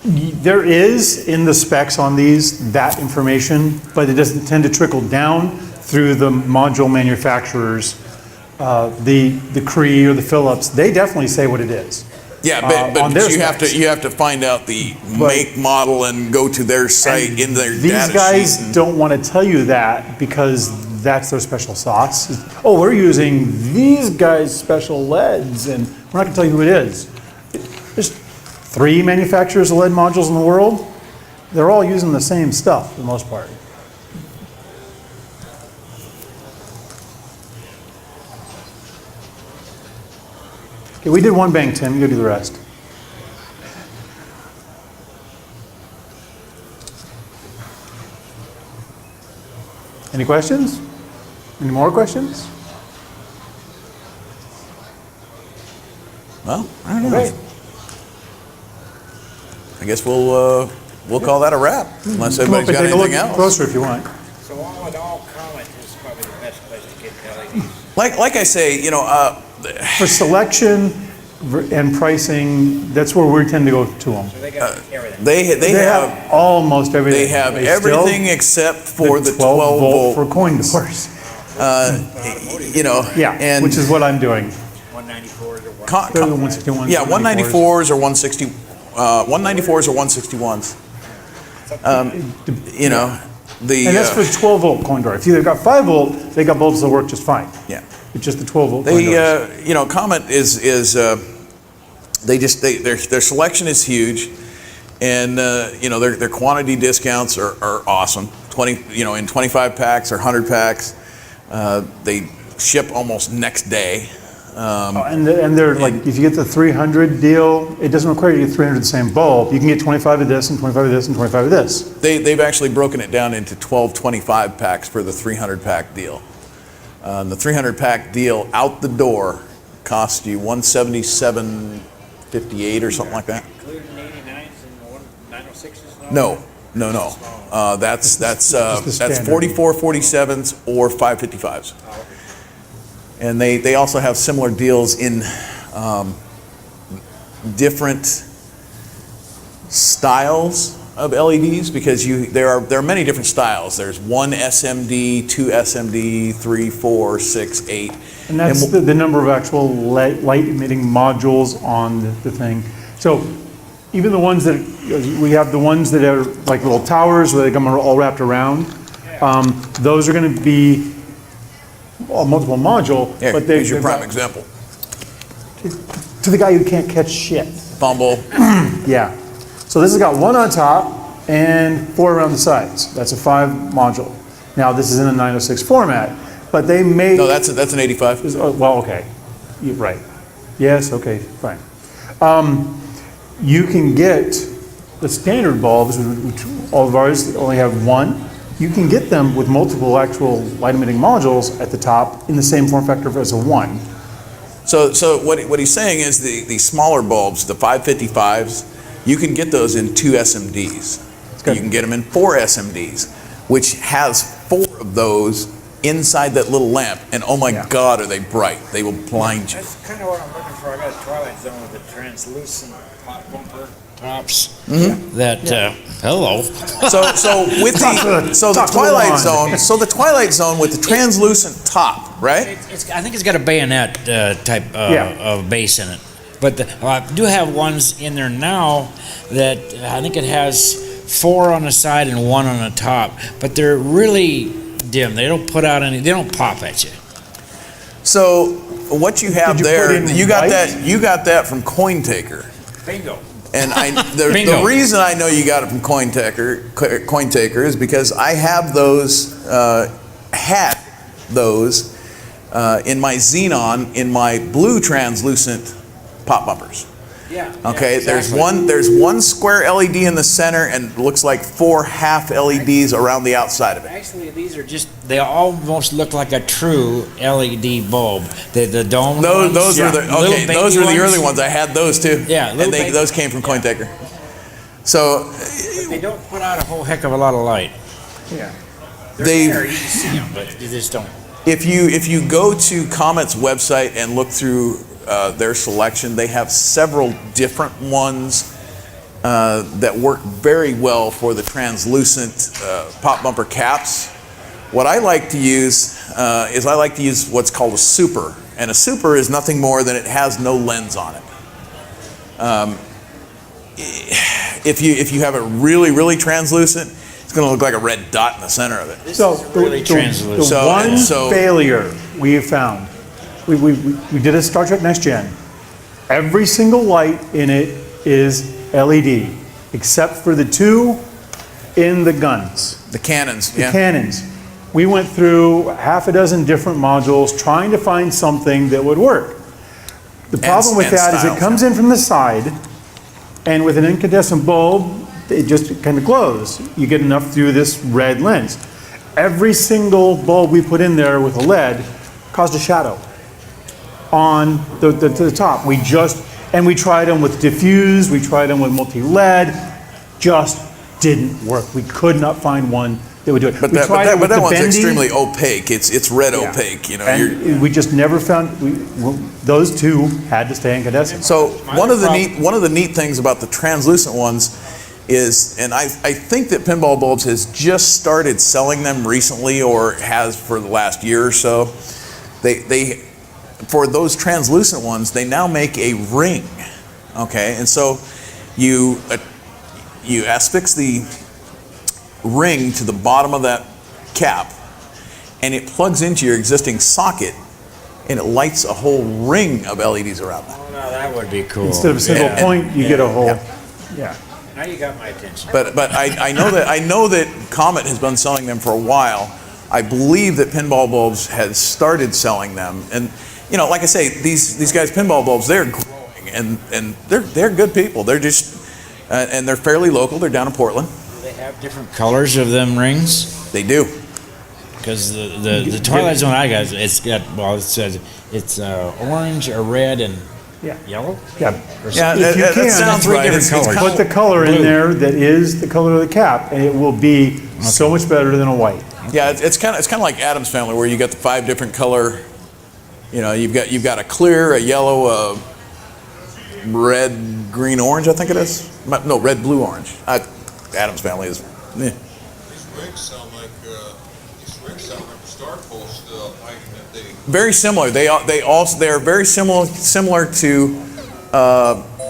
There is in the specs on these that information, but it doesn't tend to trickle down through the module manufacturers. The Cree or the Philips, they definitely say what it is. Yeah, on but their you specs. have to find out the make, model, and go to their site in their These data guys sheet. don't want to tell you that because that's their special sauce. Oh, we're using these guys' special LEDs, and we're not going to tell you who it is. There's 3 manufacturers of LED modules in the world. They're all using the same stuff for the most part. Okay, we did one bang, Tim. You go do the rest. Any questions? Any more questions? Well, I don't know. Okay. I guess we'll call that a wrap, unless Come up everybody's and got take a look anything else. closer if you want. So all in all, Comet is probably the best place to get LEDs. Like I say, For selection and pricing, that's where we tend to go to them. So they got everything. they have almost everything. they have still- everything except for the 12 volt for volt. coin doors. Yeah, and which is what I'm doing. 194s or what? They're the 161s. Yeah, 194s or 160, 194s or 161s. The And that's for 12 volt coin door. If you've got 5 volt, they got bulbs that work just fine. yeah. It's just the 12 volt coin doors. Comet is their selection is huge, and their quantity discounts are awesome. In 25 packs or 100 packs, they ship almost next day. And they're like, if you get the 300 deal, it doesn't require you to get 300 of the same bulb. You can get 25 of this and 25 of this and 25 of this. They've actually broken it down into 12 25 packs for the 300 pack deal. The 300 pack deal out the door costs you $177.58 or something like that. Including 89s and 906s? No. That's standard. 44 47s or 555s. And they also have similar deals in different styles of LEDs, because there are many different styles. There's 1 SMD, 2 SMD, 3, 4, 6, 8. And that's the number of actual light emitting modules on the thing. So even the ones that, we have the ones that are like little towers where they come all wrapped around. Those are going to be a multiple module, Here, but here's your they've prime got- example. to the guy who can't catch shit. Fumble. Yeah. So this has got 1 on top and 4 around the sides. That's a 5 module. Now this is in a 906 format, but they made. No, that's an 85. Well, okay. You're right. Yes, okay, fine. You can get the standard bulbs, which all of ours only have 1. You can get them with multiple actual light emitting modules at the top in the same form factor as a 1. So what he's saying is the smaller bulbs, the 555s, you can get those in 2 SMDs. You can get them in 4 SMDs, which has 4 of those inside that little lamp, and oh my God, are they bright. They will blind you. That's kind of what I'm looking for. I got a Twilight Zone with the translucent pop bumper tops. That, hello. So with the Twilight Zone with the translucent top, right? I think it's got a bayonet type of base in it. But I do have ones in there now that I think it has 4 on the side and 1 on the top. But they're really dim. They don't put out any. They don't pop at you. So what you have you got that from CoinTaker. Bingo. And the reason I know you got it from CoinTaker is because I have those had those in my Xenon in my blue translucent pop bumpers. Yeah. Okay. Yeah, exactly. There's one square LED in the center and it looks like 4 half LEDs around the outside of it. Actually, these are they almost look like a true LED bulb. The dome. Those are the early ones. I had those too. Yeah. And those came from CoinTaker. So but they don't put out a whole heck of a lot of light. Yeah. They're there, you can see them, but you just don't. If you go to Comet's website and look through their selection, they have several different ones that work very well for the translucent pop bumper caps. What I like to use is I like to use what's called a super, and a super is nothing more than it has no lens on it. If you have it really translucent, it's going to look like a red dot in the center of it. So really translucent. The one failure we have found, we did a Star Trek Next Gen. Every single light in it is LED, except for the 2 in the guns. The cannons, The cannons. We went through half a dozen different modules trying to find something that would work. The problem with that is it comes in from the side, and with an incandescent bulb, it just kind of glows. You get enough through this red lens. Every single bulb we put in there with a LED caused a shadow on the top. We tried them with diffuse, we tried them with multi-LED, just didn't work. We could not find one that would do it. But that one's extremely opaque. It's red opaque. You know, and we just never found. Those 2 had to stay incandescent. So one of the neat things about the translucent ones is, and I think that Pinball Bulbs has just started selling them recently, or has for the last year or so. They for those translucent ones, they now make a ring. Okay, and so you affix the ring to the bottom of that cap, and it plugs into your existing socket, and it lights a whole ring of LEDs around that. Oh, no, that would be cool. Instead of a single point, you get a whole. Yeah. Now you got my attention. But I know that Comet has been selling them for a while. I believe that Pinball Bulbs has started selling them, and you know, like I say, these guys, Pinball Bulbs, they're growing, and they're good people. They're just and they're fairly local. They're down in Portland. They have different colors of them rings. They do. Because the Twilight Zone I got, it says it's orange, a red, and yellow. Yeah. Yeah, if you can, sounds right. It's put the color in there that is the color of the cap, and it will be so much better than a white. Yeah, it's kind of like Addams Family, where you got the 5 different color. You know, you've got a clear, a yellow, a red, green, orange. I think it is. No, red, blue, orange. Addams Family is. These rigs sound like Star Post lighting that they. Very similar. They are very similar to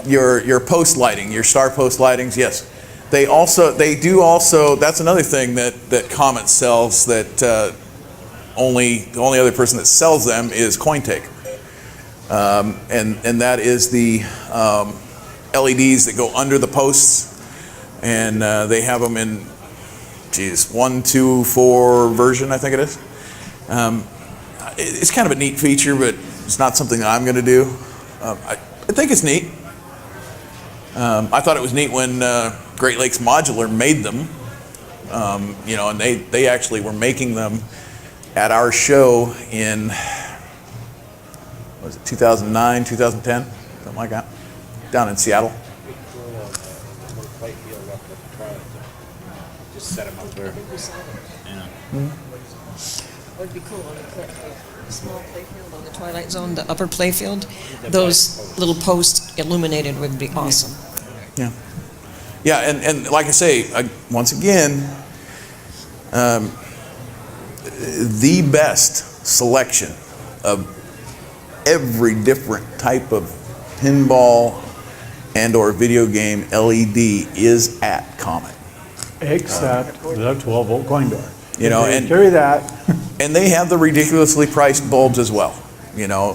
your post lighting, your star post lightings. Yes, they do also. That's another thing that Comet sells. That the only other person that sells them is CoinTaker, and that is the LEDs that go under the posts, and they have them in 1, 2, 4 version, I think it is. It's kind of a neat feature, but it's not something that I'm going to do. I think it's neat. I thought it was neat when Great Lakes Modular made them, you know, and they actually were making them at our show in, was it 2009, 2010, something like that, down in Seattle. Just set them up there. Yeah. Would be cool on the small playfield on the Twilight Zone, the upper playfield. Those little posts illuminated would be awesome. Yeah. Yeah, and like I say, once again, the best selection of every different type of pinball and or video game LED is at Comet. Except the 12-volt coin door. You know, They and carry that. and they have the ridiculously priced bulbs as well. You know,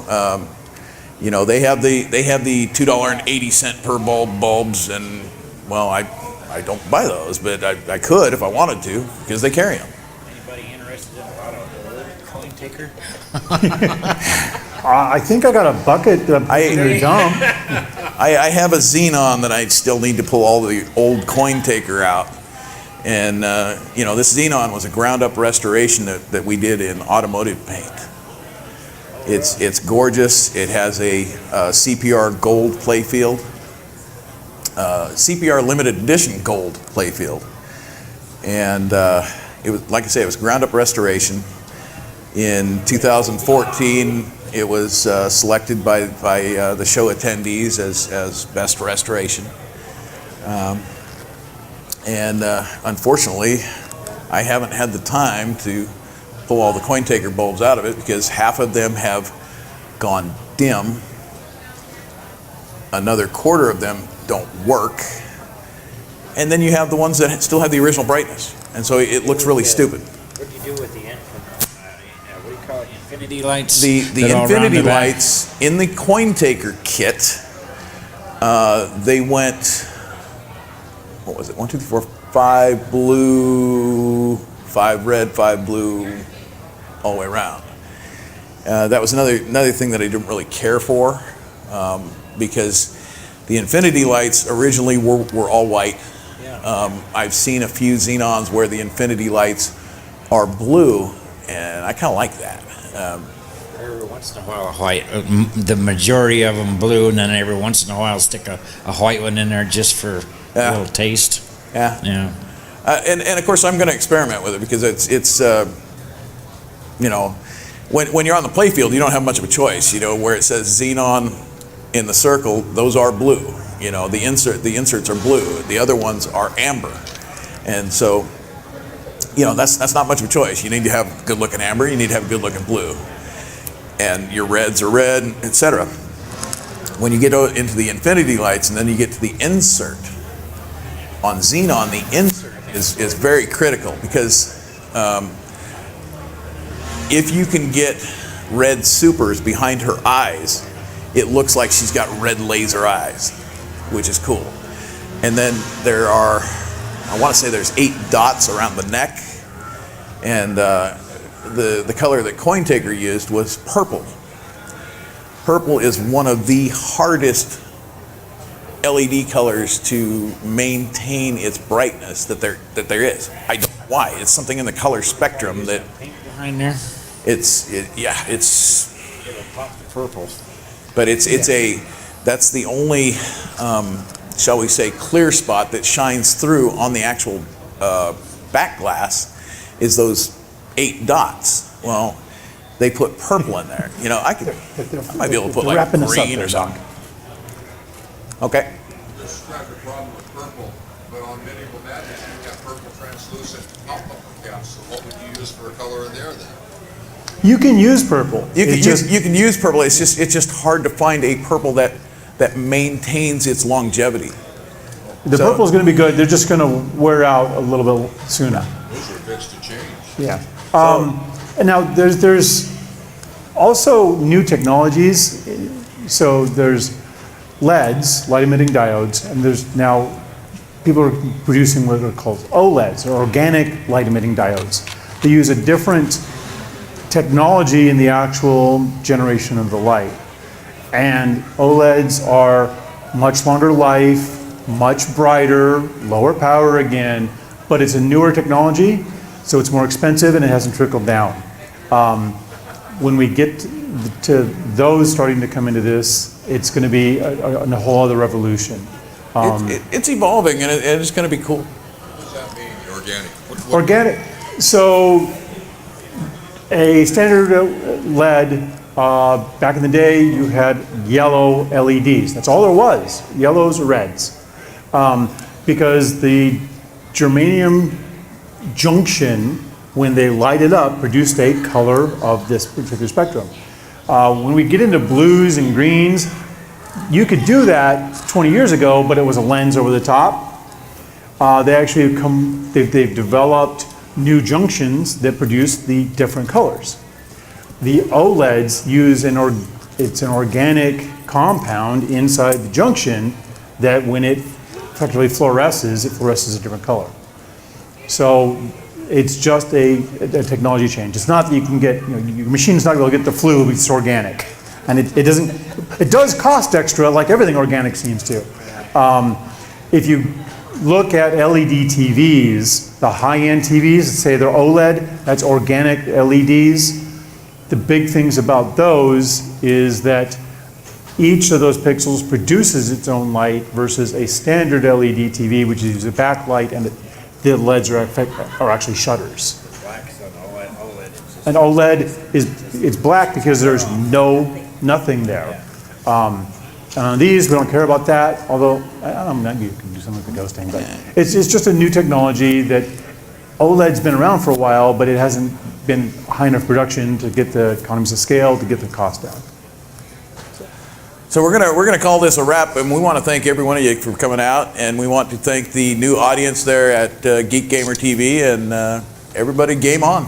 they have the $2.80 per bulb bulbs, and well, I don't buy those, but I could if I wanted to because they carry them. Anybody interested in a coin taker? I think I got a bucket to dump. I have a Xenon that I still need to pull all the old coin taker out. And, this Xenon was a ground-up restoration that we did in automotive paint. It's gorgeous. It has a CPR gold playfield, CPR limited edition gold playfield. And it was, like I say, it was ground-up restoration. In 2014, it was selected by the show attendees as best restoration. And unfortunately, I haven't had the time to pull all the coin taker bulbs out of it because half of them have gone dim. Another quarter of them don't work. And then you have the ones that still have the original brightness. And so it looks really stupid. What do you do with the what do you call it, infinity lights? The that all infinity round the back? lights in the coin taker kit, they went, what was it, 1, 2, 3, 4, 5 blue, 5 red, 5 blue, all the way around. That was another thing that I didn't really care for, because the infinity lights originally were all white. I've seen a few Xenons where the infinity lights are blue, and I kind of like that. Every once in a while, a white. The majority of them blue, and then every once in a while, stick a white one in there just for a little taste. Yeah. Yeah. And of course, I'm going to experiment with it because it's when you're on the playfield, you don't have much of a choice. Where it says Xenon in the circle, those are blue. The inserts are blue. The other ones are amber. And so, that's not much of a choice. You need to have good looking amber. You need to have good looking blue. And your reds are red, etc. When you get into the infinity lights and then you get to the insert, on Xenon, the insert is very critical because if you can get red supers behind her eyes, it looks like she's got red laser eyes, which is cool. And then there are, I want to say there's 8 dots around the neck, and the color that Coin Taker used was purple. Purple is one of the hardest LED colors to maintain its brightness that there is. I don't know why. It's something in the color spectrum that Pink behind there. it's It'll pop the purple. but that's the only shall we say clear spot that shines through on the actual back glass is those 8 dots. Well, they put purple in there. I might be able to put like green or something. Okay. Describe the problem with purple, but on medieval madness, you've got purple translucent pop-up caps. So what would you use for a color in there then? You can use purple. You can use purple. It's just hard to find a purple that maintains its longevity. The purple's going to be good. They're just going to wear out a little bit sooner. Those are fixed to change. Yeah. And now there's also new technologies. So there's LEDs, light emitting diodes, and there's now people are producing what are called OLEDs, or organic light emitting diodes. They use a different technology in the actual generation of the light. And OLEDs are much longer life, much brighter, lower power again, but it's a newer technology, so it's more expensive and it hasn't trickled down. When we get to those starting to come into this, it's going to be a whole other revolution. It's evolving, and it's going to be cool. What does that mean, organic? Organic. So a standard LED, back in the day, you had yellow LEDs. That's all there was, yellows or reds. Because the germanium junction, when they light it up, produced a color of this particular spectrum. When we get into blues and greens, you could do that 20 years ago, but it was a lens over the top. They've developed new junctions that produce the different colors. The OLEDs use it's an organic compound inside the junction that when it effectively fluoresces, it fluoresces a different color. So it's just a technology change. It's not that you can get, your machine's not going to get the flu, but it's organic. And it does cost extra, like everything organic seems to. If you look at LED TVs, the high-end TVs, say they're OLED, that's organic LEDs. The big things about those is that each of those pixels produces its own light versus a standard LED TV, which uses a backlight, and the LEDs are actually shutters. An OLED it's black because there's nothing there. And on these, we don't care about that, although I don't know, you can do something with the ghosting, but it's just a new technology that OLED's been around for a while, but it hasn't been high enough production to get the economies of scale to get the cost down. So we're gonna call this a wrap, and we want to thank every one of you for coming out, and we want to thank the new audience there at Geek Gamer TV, and everybody game on.